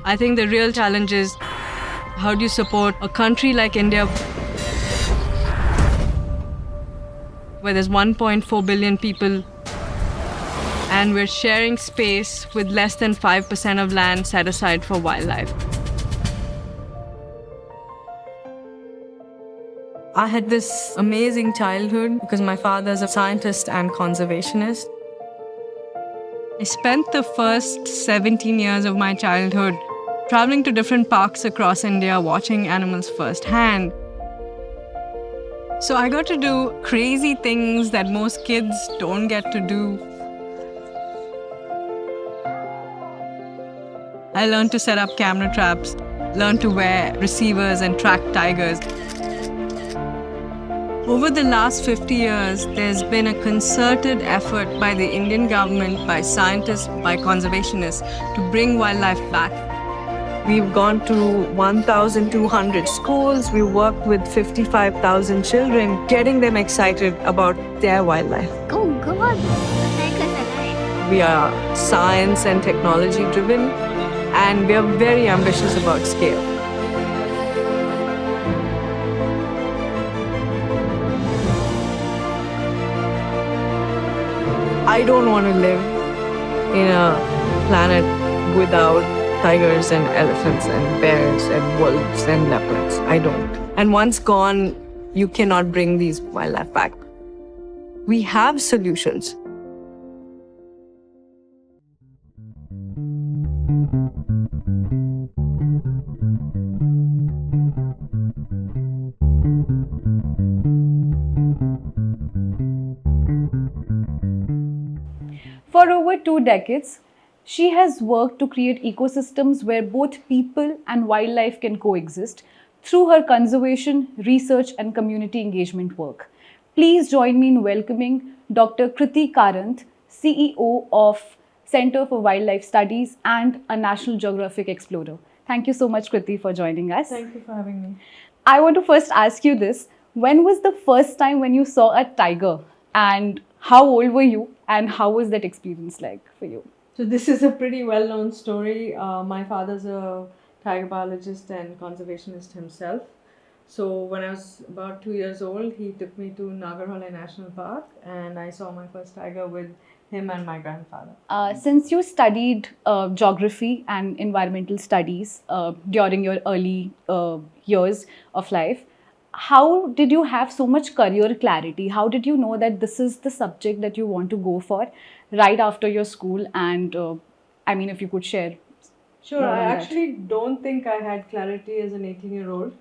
I think the real challenge is how do you support a country like India where there's 1.4 billion people and we're sharing space with less than 5% of land set aside for wildlife. I had this amazing childhood because my father's a scientist and conservationist. I spent the first 17 years of my childhood traveling to different parks across India, watching animals firsthand. So I got to do crazy things that most kids don't get to do. I learned to set up camera traps, learned to wear receivers and track tigers. Over the last 50 years, there's been a concerted effort by the Indian government, by scientists, by conservationists to bring wildlife back. We've gone to 1,200 schools. We worked with 55,000 children, getting them excited about their wildlife. Oh God, tigers alive. We are science and technology driven, and we are very ambitious about scale. I don't want to live in a planet without tigers and elephants and bears and wolves and leopards. I don't. And once gone, you cannot bring these wildlife back. We have solutions. For over 2 decades, she has worked to create ecosystems where both people and wildlife can coexist through her conservation, research, and community engagement work. Please join me in welcoming Dr. Krithi Karanth, CEO of Center for Wildlife Studies and a National Geographic Explorer. Thank you so much, Krithi, for joining us. Thank you for having me. I want to first ask you this. When was the first time when you saw a tiger? And how old were you? And how was that experience like for you? So this is a pretty well-known story. My father's a tiger biologist and conservationist himself. So when I was about 2 years old, he took me to Rolex National Park and I saw my first tiger with him and my grandfather. Since you studied geography and environmental studies during your early years of life, how did you have so much career clarity? How did you know that this is the subject that you want to go for right after your school? And I mean, if you could share. Sure, I actually don't think I had clarity as an 18-year-old.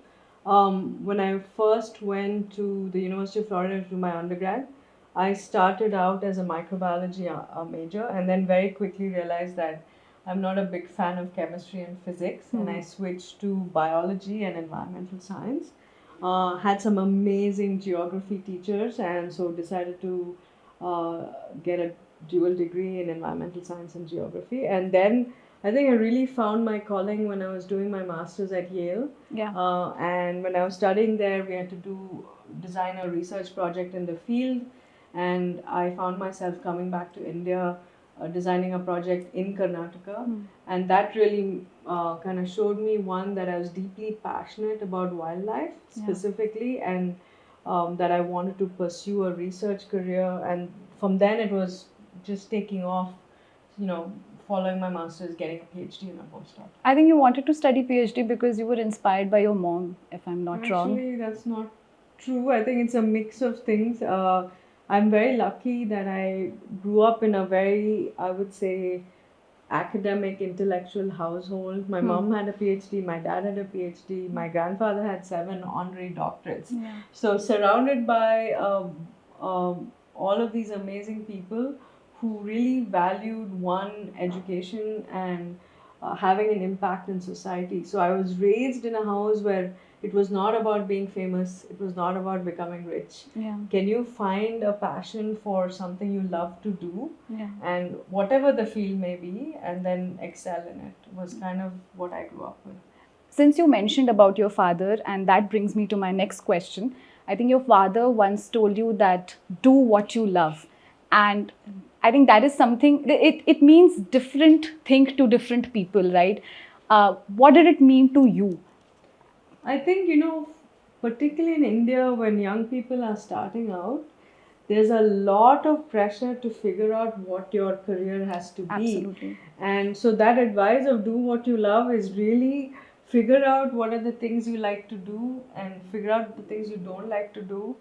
When I first went to the University of Florida to do my undergrad, I started out as a microbiology major and then very quickly realized that I'm not a big fan of chemistry and physics, and I switched to biology and environmental science. Had some amazing geography teachers, and so decided to get a dual degree in environmental science and geography. And then I think I really found my calling when I was doing my master's at Yale. Yeah. And when I was studying there, we had to design a research project in the field. And I found myself coming back to India, designing a project in Karnataka. And that really kind of showed me, one, that I was deeply passionate about wildlife specifically, and that I wanted to pursue a research career. And from then it was just taking off, following my master's, getting a PhD and a postdoc. I think you wanted to study PhD because you were inspired by your mom, if I'm not wrong. Actually, that's not true. I think it's a mix of things. I'm very lucky that I grew up in a very, I would say, academic, intellectual household. My mom had a PhD, my dad had a PhD, my grandfather had 7 honorary doctorates. Yeah. So surrounded by all of these amazing people who really valued, one, education and having an impact in society. So I was raised in a house where it was not about being famous, it was not about becoming rich. Yeah. Can you find a passion for something you love to do, Yeah. and whatever the field may be, and then excel in it, was kind of what I grew up with. Since you mentioned about your father, and that brings me to my next question. I think your father once told you that do what you love. And I think that is something, it means different thing to different people, right? What did it mean to you? I think, particularly in India, when young people are starting out, there's a lot of pressure to figure out what your career has to be. Absolutely. And so that advice of do what you love is really figure out what are the things you like to do and figure out the things you don't like to do.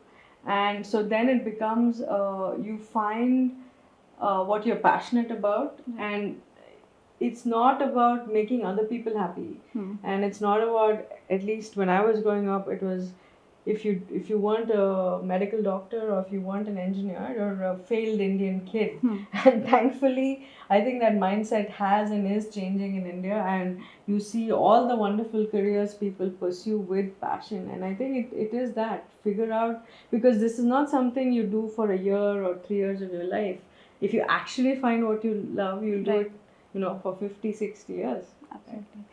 And so then it becomes, you find what you're passionate about, and it's not about making other people happy. And it's not about, at least when I was growing up, it was if you weren't a medical doctor or if you weren't an engineer, you're a failed Indian kid. And thankfully, I think that mindset has and is changing in India, and you see all the wonderful careers people pursue with passion. And I think it is that figure out, because this is not something you do for a year or 3 years of your life. If you actually find what you love, you'll do it, for 50, 60 years. Absolutely.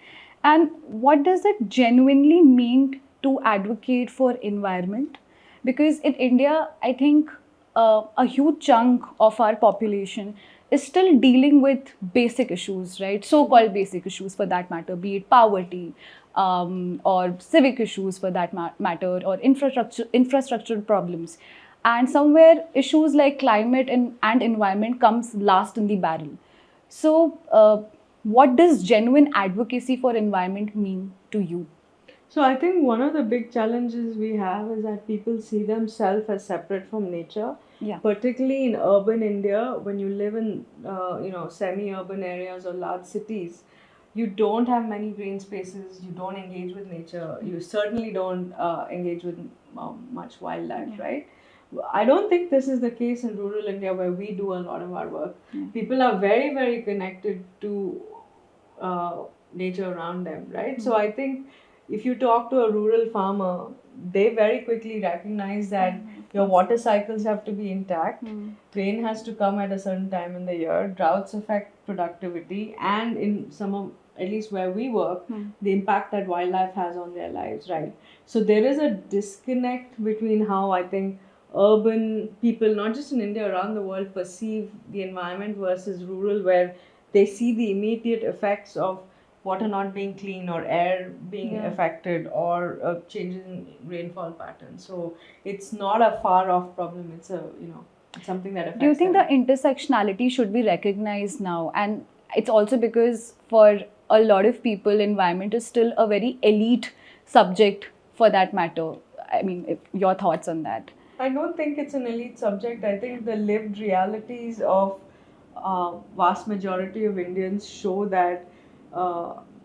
And what does it genuinely mean to advocate for environment? Because in India, I think a huge chunk of our population is still dealing with basic issues, right? So-called basic issues for that matter, be it poverty, or civic issues for that matter, or infrastructural problems. And somewhere issues like climate and environment comes last in the barrel. So, what does genuine advocacy for environment mean to you? So I think one of the big challenges we have is that people see themselves as separate from nature. Yeah. Particularly in urban India, when you live in semi-urban areas or large cities, you don't have many green spaces. You don't engage with nature. You certainly don't engage with much wildlife, right? I don't think this is the case in rural India, where we do a lot of our work. People are very, very connected to nature around them, right? So I think if you talk to a rural farmer, they very quickly recognize that your water cycles have to be intact, rain has to come at a certain time in the year, droughts affect productivity, and in some of, at least where we work, the impact that wildlife has on their lives, right? So there is a disconnect between how I think urban people, not just in India, around the world, perceive the environment versus rural, where they see the immediate effects of water not being clean or air being affected or changes in rainfall patterns. So it's not a far off problem. It's it's something that affects. Do you think them. the intersectionality should be recognized now? And it's also because for a lot of people, environment is still a very elite subject for that matter. I mean, your thoughts on that? I don't think it's an elite subject. I think the lived realities of vast majority of Indians show that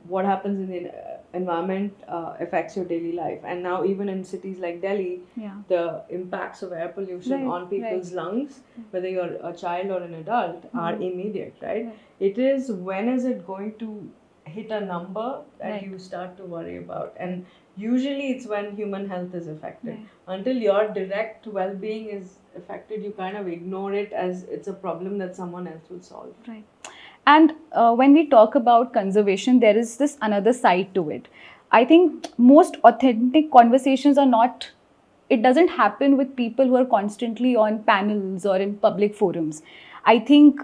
what happens in the environment affects your daily life. And now even in cities like Delhi, the impacts of air pollution on people's lungs, whether you're a child or an adult, are immediate, right? It is, when is it going to hit a number that you start to worry about. And usually it's when human health is affected. Until your direct well-being is affected, you kind of ignore it as it's a problem that someone else will solve. Right. And when we talk about conservation, there is this another side to it. I think most authentic conversations are not, it doesn't happen with people who are constantly on panels or in public forums. I think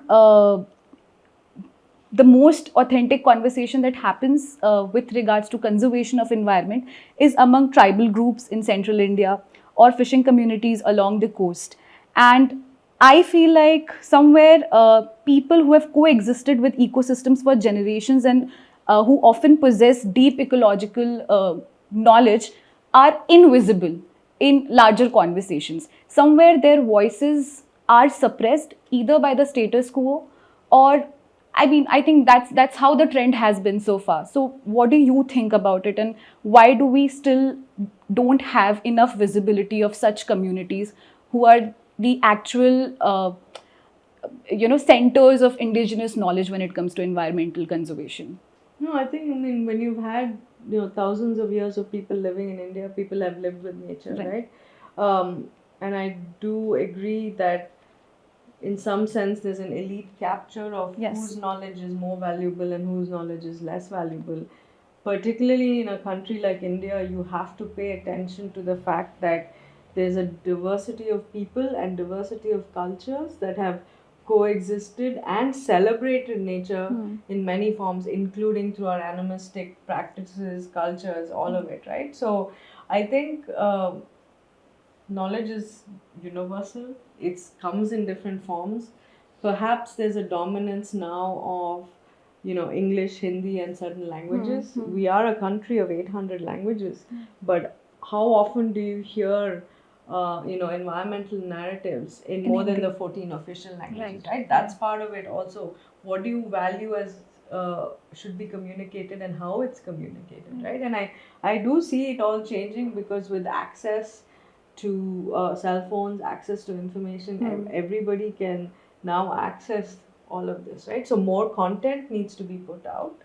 the most authentic conversation that happens with regards to conservation of environment is among tribal groups in central India or fishing communities along the coast. And I feel like somewhere people who have coexisted with ecosystems for generations and who often possess deep ecological knowledge are invisible in larger conversations. Somewhere their voices are suppressed either by the status quo or, I mean, I think that's how the trend has been so far. So what do you think about it, and why do we still don't have enough visibility of such communities who are the actual centers of indigenous knowledge when it comes to environmental conservation? No, I think, when you've had thousands of years of people living in India, people have lived with nature, right? And I do agree that in some sense there's an elite capture of whose knowledge is more valuable and whose knowledge is less valuable. Particularly in a country like India, you have to pay attention to the fact that there's a diversity of people and diversity of cultures that have coexisted and celebrated nature in many forms, including through our animistic practices, cultures, all of it, right? So I think knowledge is universal. It comes in different forms. Perhaps there's a dominance now of English, Hindi, and certain languages. We are a country of 800 languages, but how often do you hear environmental narratives in more than the 14 official languages, right? That's part of it also. What do you value as should be communicated and how it's communicated, right? And I do see it all changing, because with access to cell phones, access to information, everybody can now access all of this, right? So more content needs to be put out,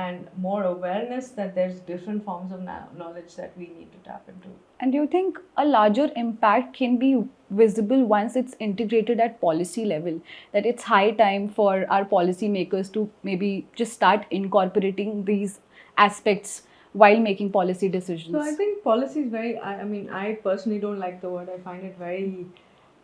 and more awareness that there's different forms of knowledge that we need to tap into. And do you think a larger impact can be visible once it's integrated at policy level? That it's high time for our policymakers to maybe just start incorporating these aspects while making policy decisions? So I think policy is very, I personally don't like the word. I find it very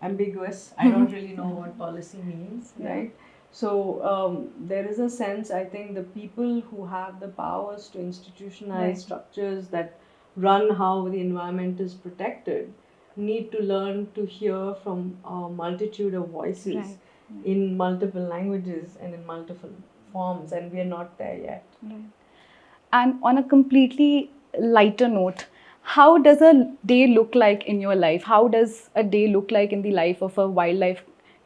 ambiguous. I don't really know what policy means, right? So there is a sense, I think the people who have the powers to institutionalize structures that run how the environment is protected need to learn to hear from a multitude of voices in multiple languages and in multiple forms, and we are not there yet. And on a completely lighter note, how does a day look like in your life? How does a day look like in the life of a wildlife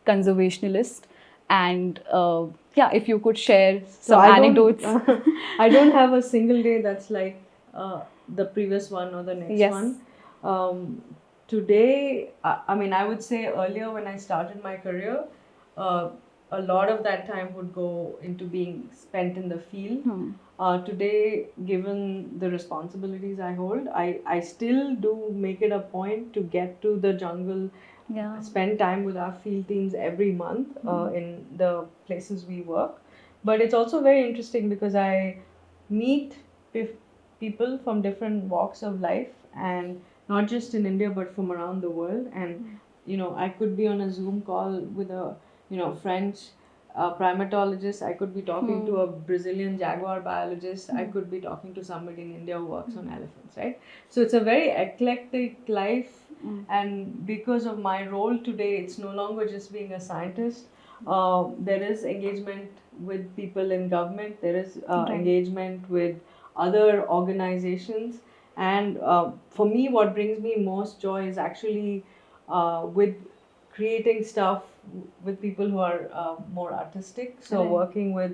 conservationist? And if you could share some anecdotes. I don't have a single day that's like the previous one or the next one. Today, I would say earlier when I started my career, a lot of that time would go into being spent in the field. Today, given the responsibilities I hold, I still do make it a point to get to the jungle, spend time with our field teams every month in the places we work. But it's also very interesting because I meet people from different walks of life, and not just in India but from around the world. And I could be on a Zoom call with a French primatologist. I could be talking to a Brazilian jaguar biologist. I could be talking to somebody in India who works on elephants, right? So it's a very eclectic life, and because of my role today, it's no longer just being a scientist. There is engagement with people in government. There is engagement with other organizations, and for me, what brings me most joy is actually with creating stuff with people who are more artistic. So working with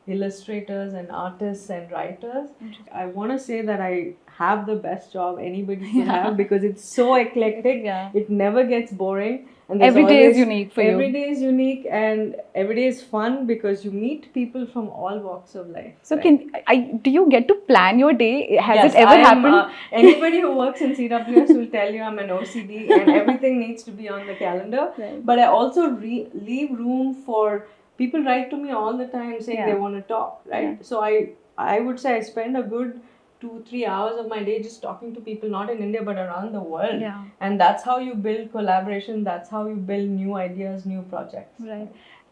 illustrators and artists and writers. I want to say that I have the best job anybody can have, because it's so eclectic. It never gets boring. And every day is unique for you. Every day is unique, and every day is fun because you meet people from all walks of life. So do you get to plan your day? Has it ever happened? Anybody who works in CWS will tell you I'm an OCD and everything needs to be on the calendar. But I also leave room for people. Write to me all the time saying they want to talk, right? So I would say I spend a good 2-3 hours of my day just talking to people, not in India but around the world. And that's how you build collaboration. That's how you build new ideas, new projects. Right.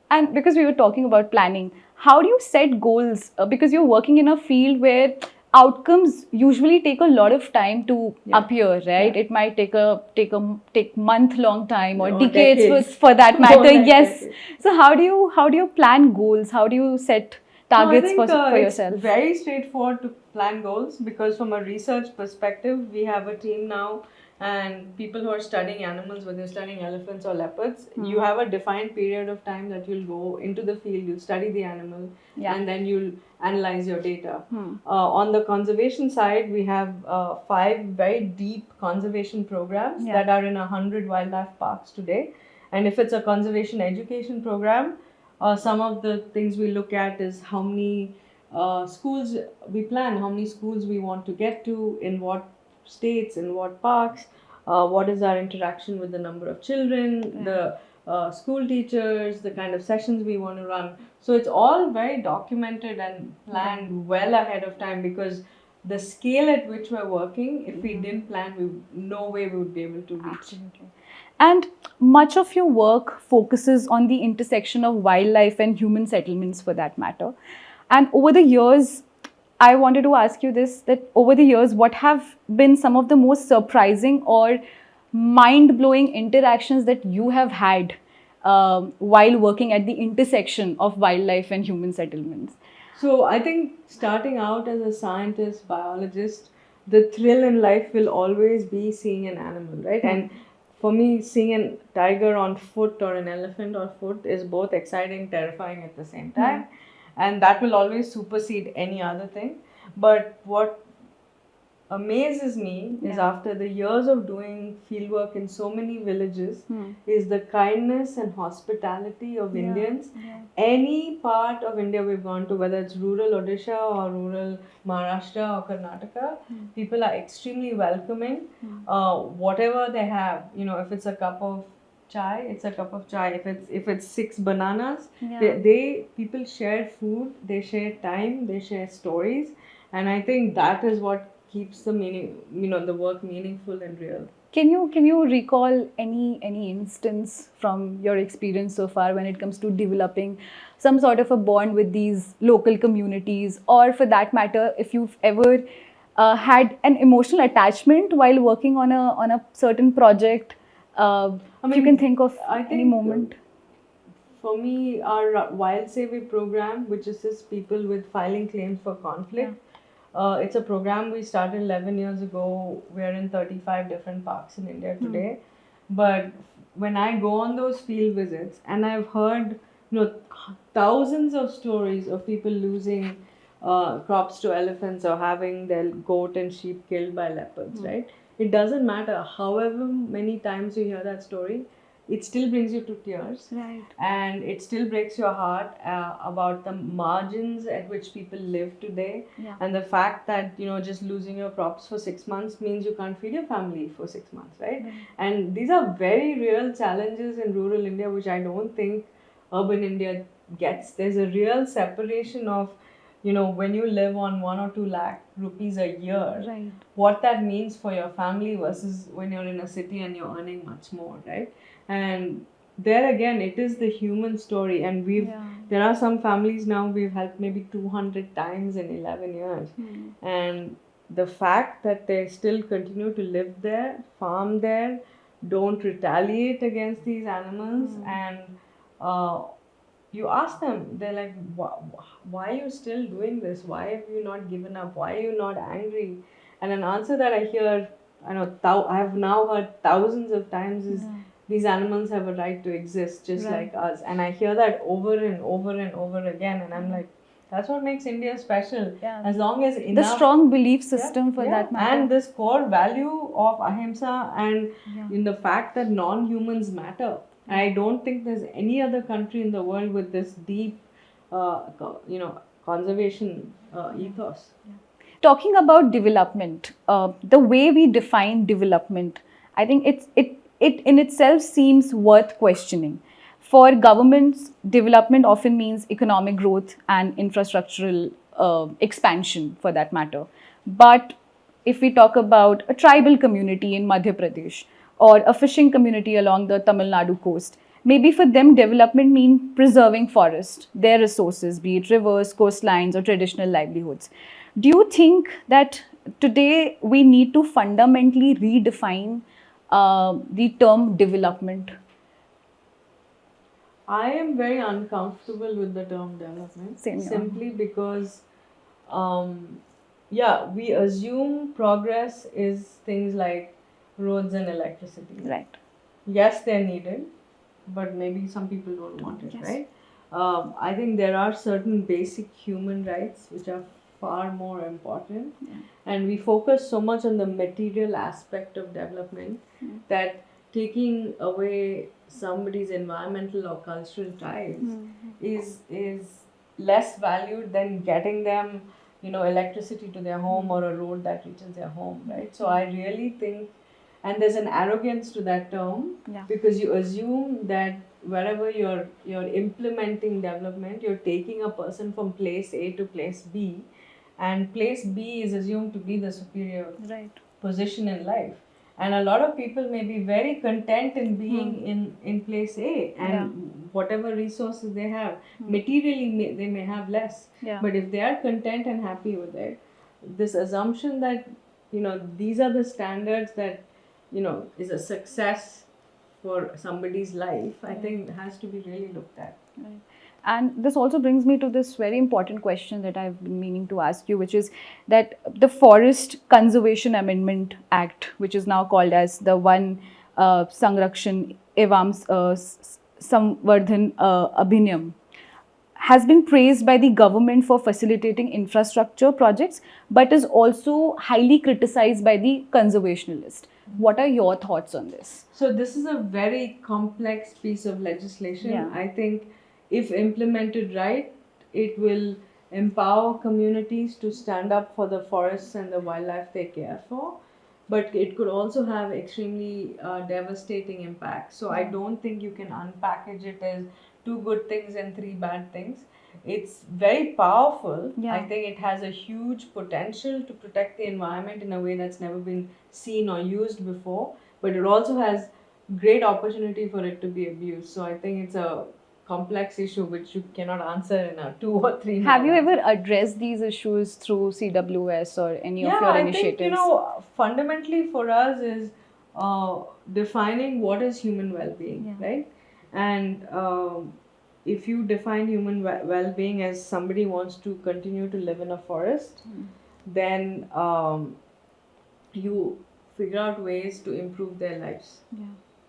And because we were talking about planning, how do you set goals? Because you're working in a field where outcomes usually take a lot of time to appear, right? It might take month-long time or decades for that matter. Yes. So how do you plan goals? How do you set targets for yourself? It's very straightforward to plan goals, because from a research perspective, we have a team now, and people who are studying animals, whether you're studying elephants or leopards, you have a defined period of time that you'll go into the field, you'll study the animal, and then you'll analyze your data. On the conservation side, we have 5 very deep conservation programs that are in 100 wildlife parks today. And if it's a conservation education program, some of the things we look at is how many schools we plan, how many schools we want to get to, in what states, in what parks, what is our interaction with the number of children, the school teachers, the kind of sessions we want to run. So it's all very documented and planned well ahead of time, because the scale at which we're working, if we didn't plan, no way we would be able to reach. And much of your work focuses on the intersection of wildlife and human settlements for that matter. And over the years, I wanted to ask you this, that over the years, what have been some of the most surprising or mind-blowing interactions that you have had while working at the intersection of wildlife and human settlements? So I think starting out as a scientist, biologist, the thrill in life will always be seeing an animal, right? And for me, seeing a tiger on foot or an elephant on foot is both exciting, terrifying at the same time. And that will always supersede any other thing. But what amazes me is after the years of doing fieldwork in so many villages is the kindness and hospitality of Indians. Any part of India we've gone to, whether it's rural Odisha or rural Maharashtra or Karnataka, people are extremely welcoming. Whatever they have, if it's a cup of chai, it's a cup of chai. If it's 6 bananas, they people share food, they share time, they share stories, and I think that is what keeps the the work meaningful and real. Can you recall any instance from your experience so far when it comes to developing some sort of a bond with these local communities, or for that matter, if you've ever had an emotional attachment while working on a certain project? If you can think of any moment. For me, our Wild Savvy program, which assists people with filing claims for conflict, it's a program we started 11 years ago. We're in 35 different parks in India today. But when I go on those field visits, and I've heard thousands of stories of people losing crops to elephants or having their goat and sheep killed by leopards, right? It doesn't matter however many times you hear that story, it still brings you to tears, right? And it still breaks your heart about the margins at which people live today, and the fact that just losing your crops for 6 months means you can't feed your family for 6 months, right? And these are very real challenges in rural India, which I don't think urban India gets. There's a real separation of when you live on 1 or 2 lakh rupees a year, right, what that means for your family versus when you're in a city and you're earning much more, right? And there again, it is the human story, and there are some families now we've helped maybe 200 times in 11 years, and the fact that they still continue to live there, farm there, don't retaliate against these animals, and you ask them, they're like, why are you still doing this? Why have you not given up? Why are you not angry? And an answer that I hear, I have now heard thousands of times is, these animals have a right to exist just like us. And I hear that over and over and over again, and I'm like, that's what makes India special. As long as enough, the strong belief system for that matter, and this core value of ahimsa, and in the fact that non-humans matter. I don't think there's any other country in the world with this deep conservation ethos. Talking about development, the way we define development, I think it in itself seems worth questioning. For governments, development often means economic growth and infrastructural expansion for that matter. But if we talk about a tribal community in Madhya Pradesh or a fishing community along the Tamil Nadu coast, maybe for them development means preserving forest, their resources, be it rivers, coastlines, or traditional livelihoods. Do you think that today we need to fundamentally redefine the term development? I am very uncomfortable with the term development. Same here. Simply because, we assume progress is things like roads and electricity. Right. Yes, they're needed, but maybe some people don't want it, right? I think there are certain basic human rights which are far more important, and we focus so much on the material aspect of development that taking away somebody's environmental or cultural ties is less valued than getting them electricity to their home or a road that reaches their home, right? So I really think, and there's an arrogance to that term, because you assume that wherever you're implementing development, you're taking a person from place A to place B, and place B is assumed to be the superior position in life. And a lot of people may be very content in being in place A, and whatever resources they have, materially they may have less. Yeah. But if they are content and happy with it, this assumption that, these are the standards that, is a success for somebody's life, I think has to be really looked at. Right. And this also brings me to this very important question that I've been meaning to ask you, which is that the Forest Conservation Amendment Act, which is now called as the One Sanrakshan Evam Samvardhan Abhinayam, has been praised by the government for facilitating infrastructure projects, but is also highly criticized by the conservationists. What are your thoughts on this? So this is a very complex piece of legislation. Yeah. I think if implemented right, it will empower communities to stand up for the forests and the wildlife they care for. But it could also have extremely devastating impacts. So I don't think you can unpackage it as 2 good things and 3 bad things. It's very powerful. Yeah. I think it has a huge potential to protect the environment in a way that's never been seen or used before. But it also has great opportunity for it to be abused. So I think it's a complex issue which you cannot answer in a 2 or 3 minutes. Have you ever addressed these issues through CWS or any of your initiatives? I think, fundamentally for us is defining what is human well-being, right? And if you define human well-being as somebody wants to continue to live in a forest, then you figure out ways to improve their lives.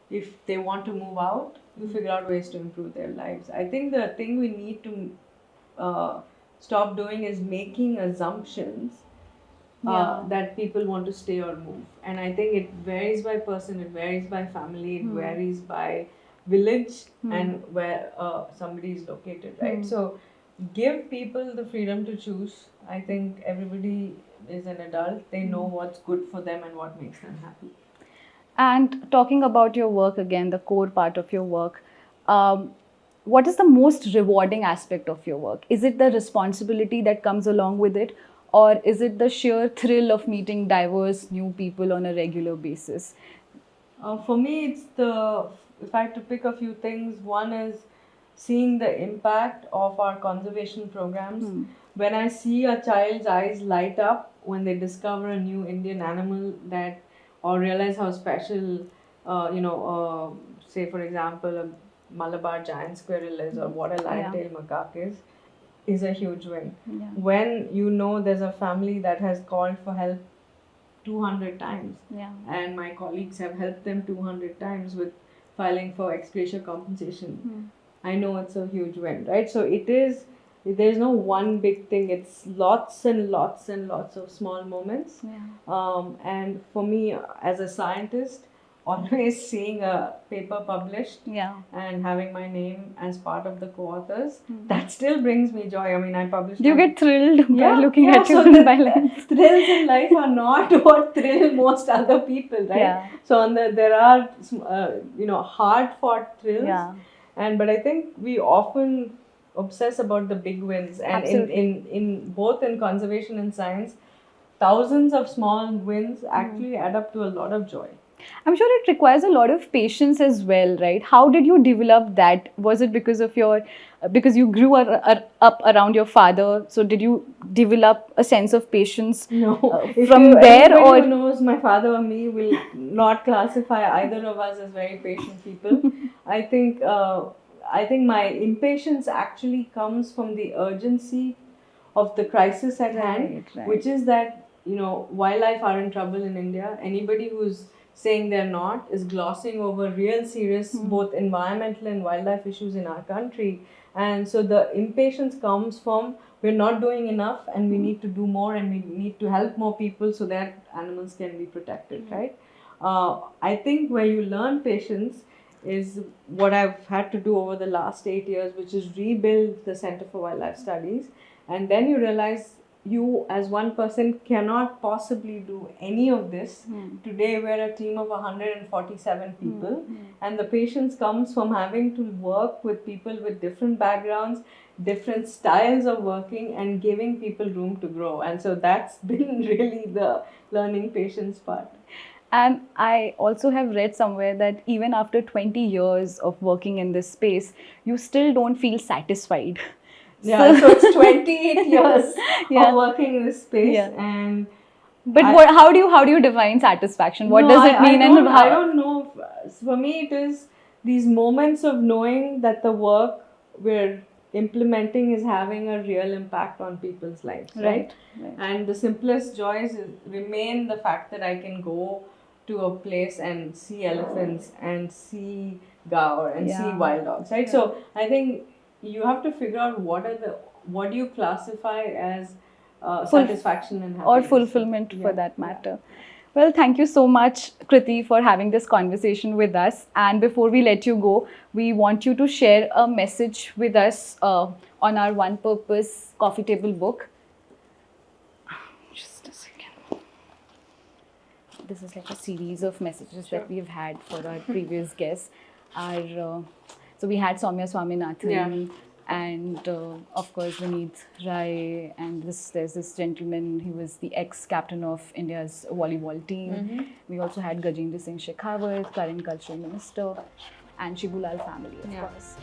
If they want to move out, you figure out ways to improve their lives. I think the thing we need to stop doing is making assumptions that people want to stay or move. And I think it varies by person, it varies by family, it varies by village and where somebody is located, right? So give people the freedom to choose. I think everybody is an adult. They know what's good for them and what makes them happy. And talking about your work again, the core part of your work, what is the most rewarding aspect of your work? Is it the responsibility that comes along with it, or is it the sheer thrill of meeting diverse new people on a regular basis? For me, it's if I had to pick a few things, one is seeing the impact of our conservation programs. When I see a child's eyes light up when they discover a new Indian animal or realize how special, say for example, a Malabar giant squirrel is, or what a lion-tailed macaque is a huge win. When there's a family that has called for help 200 times, and my colleagues have helped them 200 times with filing for ex gratia compensation, I know it's a huge win, right? So there's no one big thing, it's lots and lots and lots of small moments. And for me as a scientist, always seeing a paper published and having my name as part of the co-authors, that still brings me joy. I mean, I published... Do you get thrilled by looking at your bylines? Thrills in life are not what thrill most other people, right? So there are hard-fought thrills, but I think we often obsess about the big wins, and in both in conservation and science, thousands of small wins actually add up to a lot of joy. I'm sure it requires a lot of patience as well, right? How did you develop that? Was it because you grew up around your father? So did you develop a sense of patience from there? Anybody who knows my father or me will not classify either of us as very patient people. I think my impatience actually comes from the urgency of the crisis at hand, which is that wildlife are in trouble in India. Anybody who's saying they're not is glossing over real serious both environmental and wildlife issues in our country. And so the impatience comes from we're not doing enough and we need to do more and we need to help more people so that animals can be protected, right? I think where you learn patience is what I've had to do over the last 8 years, which is rebuild the Center for Wildlife Studies. And then you realize you as one person cannot possibly do any of this. Today we're a team of 147 people, and the patience comes from having to work with people with different backgrounds, different styles of working, and giving people room to grow. And so that's been really the learning patience part. And I also have read somewhere that even after 20 years of working in this space, you still don't feel satisfied. Yeah, so it's 28 years Yeah. of working in this space, Yeah. and But how do you define satisfaction? What no, does it mean? I don't know. For me, it is these moments of knowing that the work we're implementing is having a real impact on people's lives, right? Right. And the simplest joys remain the fact that I can go to a place and see elephants and see gaur and see Yeah. wild dogs, right? So I think you have to figure out what do you classify as satisfaction and happiness, or fulfillment for that matter. Well, thank you so much, Krithi, for having this conversation with us. And before we let you go, we want you to share a message with us on our One Purpose coffee table book. Just a second. This is like a series of messages that we've had for our previous guests. So we had Soumya Swaminathan. And of course Vineet Rai, and there's this gentleman, he was the ex-captain of India's volleyball team. We also had Gajendra Singh Shekhawat, current cultural minister, and Shibulal family, of course.